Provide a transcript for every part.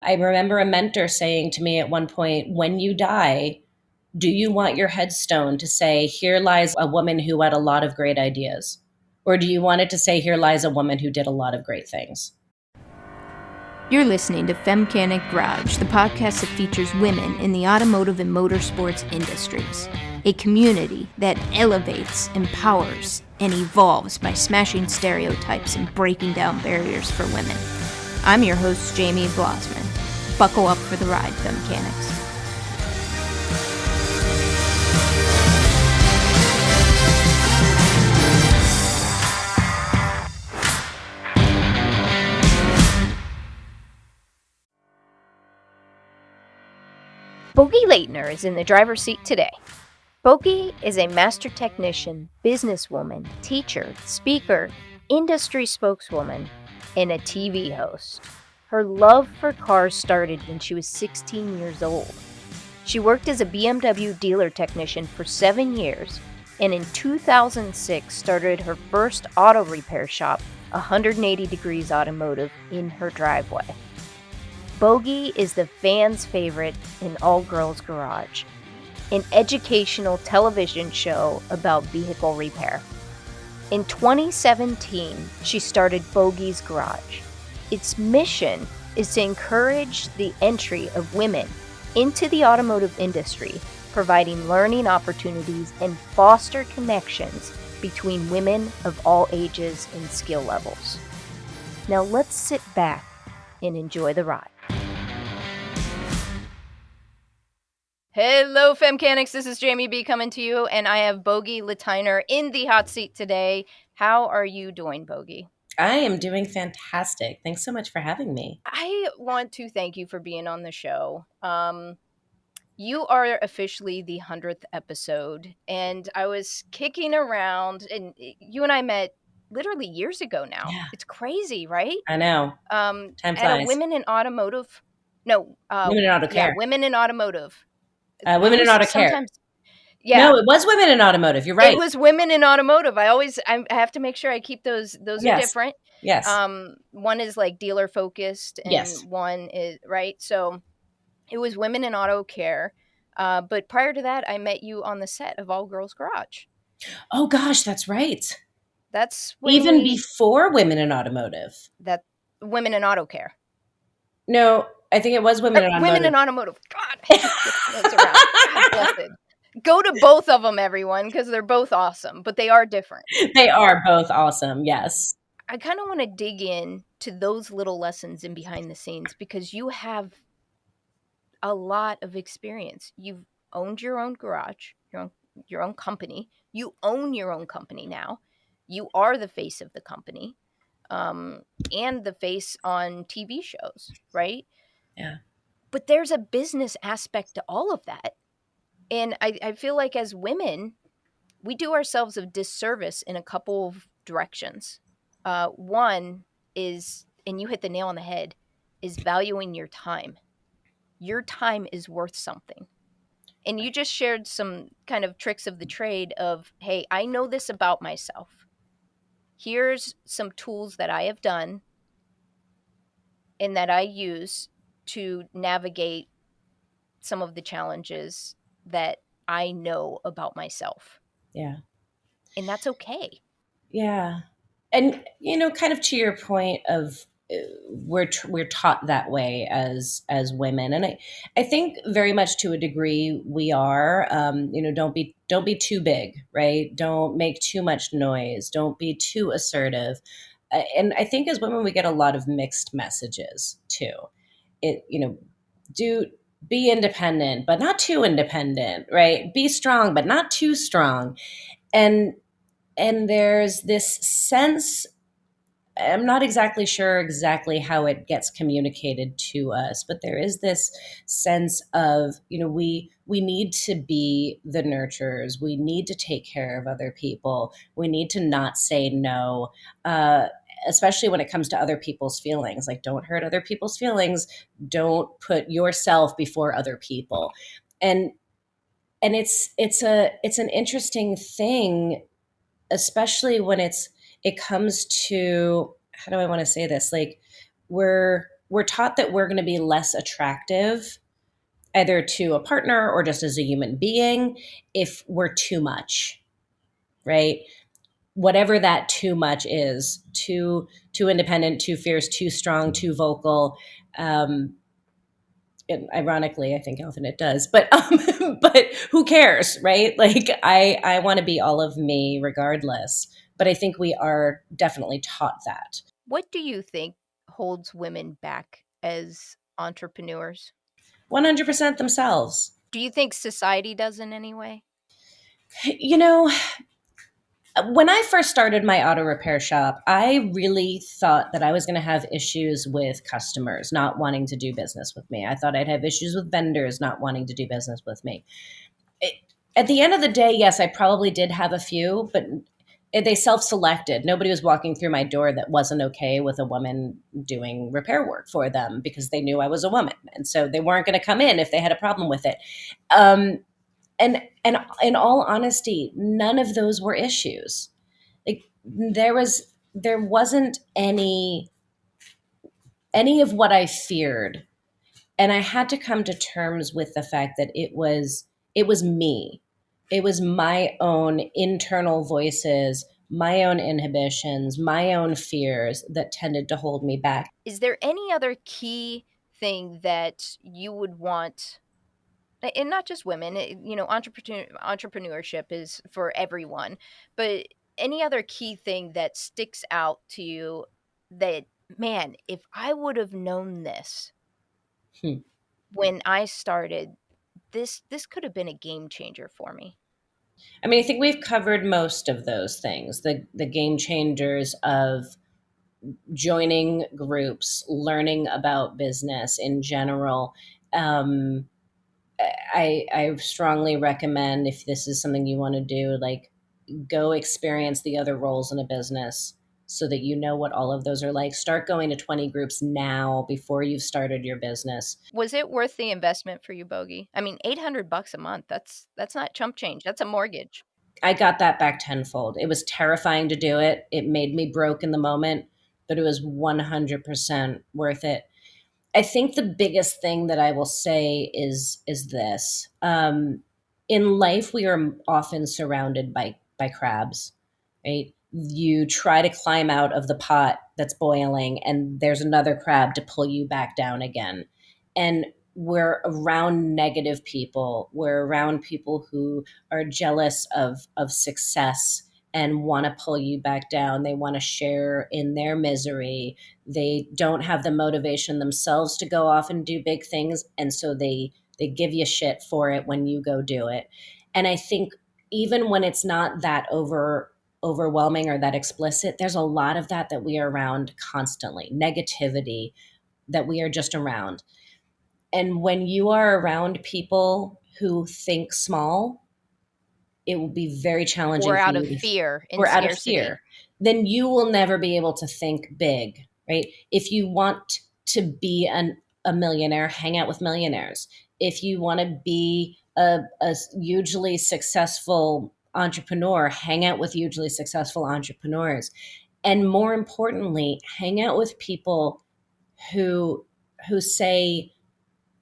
I remember a mentor saying to me at one point, when you die, do you want your headstone to say, here lies a woman who had a lot of great ideas? Or do you want it to say, here lies a woman who did a lot of great things? You're listening to Femcanic Garage, the podcast that features women in the automotive and motorsports industries. A community that elevates, empowers, and evolves by smashing stereotypes and breaking down barriers for women. I'm your host, Jamie Blossman. Buckle up for the ride, Femcanics. Bogi Lateiner is in the driver's seat today. Bogi is a master technician, businesswoman, teacher, speaker, industry spokeswoman, and a TV host. Her love for cars started when she was 16 years old. She worked as a BMW dealer technician for 7 years, and in 2006 started her first auto repair shop, 180 Degrees Automotive, in her driveway. Bogi is the fans' favorite in All Girls Garage, an educational television show about vehicle repair. In 2017, she started Bogi's Garage. Its mission is to encourage the entry of women into the automotive industry, providing learning opportunities and foster connections between women of all ages and skill levels. Now let's sit back and enjoy the ride. Hello, Femcanics. This is Jamie B coming to you, and I have Bogi Lateiner in the hot seat today. How are you doing, Bogi? I am doing fantastic. Thanks so much for having me. I want to thank you for being on the show. You are officially the 100th episode, and I was kicking around, and you and I met literally years ago now. Yeah. It's crazy, right? I know. Time At a flies. Women in Automotive. No. Women in Auto Yeah, Care. Women in Automotive. Women in Auto Care. Yeah. No, it was Women in Automotive. You're right. It was Women in Automotive. I have to make sure I keep those. Those are different. Yes. One is like dealer focused, and Yes. one is right. So it was Women in Auto Care. But prior to that, I met you on the set of All Girls Garage. Oh gosh, that's right. That's when even before Women in Automotive. That Women in Auto Care. No, I think it was Women in Automotive. Women in Automotive. God, I keep those around. God bless it. Go to both of them, everyone, because they're both awesome, but they are different. They are both awesome, yes. I kind of want to dig in to those little lessons in behind the scenes because you have a lot of experience. You've owned your own garage, your own company. You own your own company now. You are the face of the company, and the face on TV shows, right? Yeah. But there's a business aspect to all of that. And I feel like as women, we do ourselves a disservice in a couple of directions. One is, and you hit the nail on the head, is valuing your time. Your time is worth something. And you just shared some kind of tricks of the trade of, hey, I know this about myself. Here's some tools that I have done and that I use to navigate some of the challenges that I know about myself. Yeah. And that's okay. Yeah. And, kind of to your point of we're taught that way as women. And I think very much to a degree we are, don't be too big, right? Don't make too much noise. Don't be too assertive. And I think as women, we get a lot of mixed messages too. Do be independent, but not too independent, right? Be strong, but not too strong. And there's this sense, I'm not exactly sure exactly how it gets communicated to us, but there is this sense of, we need to be the nurturers. We need to take care of other people. We need to not say no, especially when it comes to other people's feelings. Like, don't hurt other people's feelings. Don't put yourself before other people. And it's an interesting thing, especially when it comes to, how do I want to say this? Like, we're we're taught that we're going to be less attractive either to a partner or just as a human being if we're too much, right? Whatever that too much is, too independent, too fierce, too strong, too vocal. And ironically, I think often it does, but but who cares, right? Like I want to be all of me regardless. But I think we are definitely taught that. What do you think holds women back as entrepreneurs? 100% themselves. Do you think society does in any way? You know, when I first started my auto repair shop, I really thought that I was going to have issues with customers not wanting to do business with me. I thought I'd have issues with vendors not wanting to do business with me. It, at the end of the day, yes, I probably did have a few, but they self-selected. Nobody was walking through my door that wasn't okay with a woman doing repair work for them because they knew I was a woman. And so they weren't going to come in if they had a problem with it. Um, and in all honesty, none of those were issues. Like there wasn't any of what I feared, and I had to come to terms with the fact that it was me. It was my own internal voices, my own inhibitions, my own fears that tended to hold me back. Is there any other key thing that you would want, and not just women, entrepreneurship is for everyone, but any other key thing that sticks out to you that, man, if I would have known this Hmm. when I started, this could have been a game changer for me. I mean, I think we've covered most of those things. The game changers of joining groups, learning about business in general. Um, I strongly recommend, if this is something you want to do, like go experience the other roles in a business so that you know what all of those are like. Start going to 20 groups now before you've started your business. Was it worth the investment for you, Bogi? I mean, $800 a month, that's not chump change. That's a mortgage. I got that back tenfold. It was terrifying to do it. It made me broke in the moment, but it was 100% worth it. I think the biggest thing that I will say is this. In life, we are often surrounded by crabs, right? You try to climb out of the pot that's boiling, and there's another crab to pull you back down again. And we're around negative people. We're around people who are jealous of success and want to pull you back down. They want to share in their misery. They don't have the motivation themselves to go off and do big things, and so they give you shit for it when you go do it. And I think even when it's not that overwhelming or that explicit, there's a lot of that we are around constantly, negativity that we are just around. And when you are around people who think small, it will be very Or challenging for out of you to, fear and or out of scarcity. fear. Then you will never be able to think big, right? If you want to be a millionaire, hang out with millionaires. If you want to be a hugely successful entrepreneur, hang out with hugely successful entrepreneurs. And more importantly, hang out with people who say,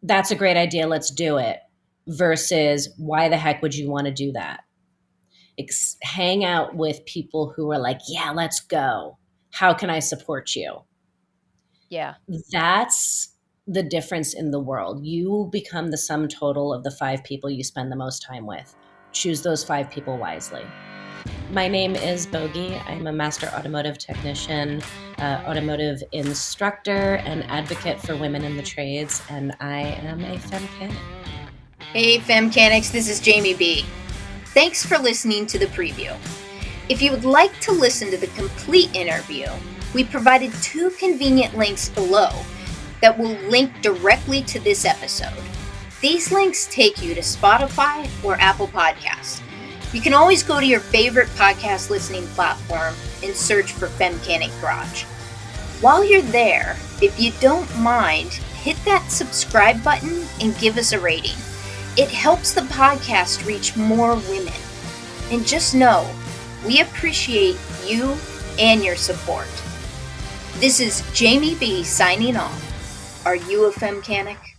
that's a great idea, let's do it, versus why the heck would you want to do that? Hang out with people who are like, yeah, let's go. How can I support you? Yeah. That's the difference in the world. You will become the sum total of the 5 people you spend the most time with. Choose those 5 people wisely. My name is Bogi. I'm a master automotive technician, automotive instructor, and advocate for women in the trades, and I am a Femcanic. Hey, Femcanics, this is Jamie B. Thanks for listening to the preview. If you would like to listen to the complete interview, we provided 2 convenient links below that will link directly to this episode. These links take you to Spotify or Apple Podcasts. You can always go to your favorite podcast listening platform and search for Femcanic Garage. While you're there, if you don't mind, hit that subscribe button and give us a rating. It helps the podcast reach more women. And just know, we appreciate you and your support. This is Jamie B signing off. Are you a Femcanic?